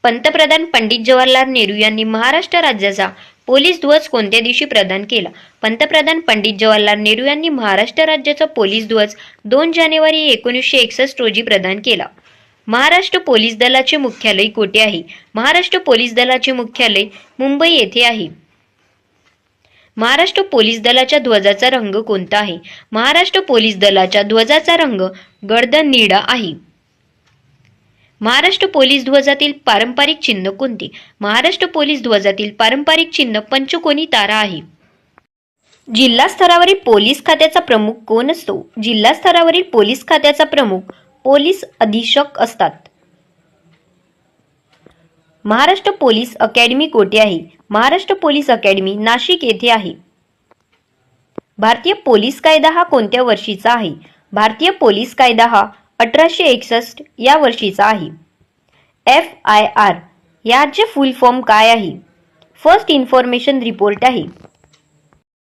पंतप्रधान पंडित जवाहरलाल नेहरू यांनी महाराष्ट्र राज्याचा पोलीस ध्वज कोणत्या दिवशी प्रदान केला? पंतप्रधान पंडित जवाहरलाल नेहरू यांनी महाराष्ट्र राज्याचा पोलीस ध्वज 2 जानेवारी 1961 रोजी प्रदान केला. महाराष्ट्र पोलीस दलाचे मुख्यालय कोठे आहे? महाराष्ट्र पोलीस दलाचे मुख्यालय मुंबई येथे आहे. महाराष्ट्र पोलीस दलाच्या ध्वजाचा रंग कोणता आहे? महाराष्ट्र पोलीस दलाच्या ध्वजाचा रंग गर्दन निळा आहे. महाराष्ट्र पोलीस ध्वजातील पारंपरिक चिन्ह कोणते? महाराष्ट्र पोलीस ध्वजातील पारंपरिक चिन्ह पंचकोनी तारा आहे. जिल्हा स्तरावरील पोलीस खात्याचा प्रमुख कोण असतो? जिल्हा स्तरावरील पोलीस खात्याचा प्रमुख पोलीस अधीक्षक असतात. महाराष्ट्र पोलीस अकॅडमी कोठे आहे? महाराष्ट्र पोलीस अकॅडमी नाशिक येथे आहे. भारतीय पोलीस कायदा हा कोणत्या वर्षीचा आहे? भारतीय पोलीस कायदा हा 1861 या वर्षीचा आहे. FIR याचे फुल फॉर्म काय आहे? फर्स्ट इन्फॉर्मेशन रिपोर्ट आहे.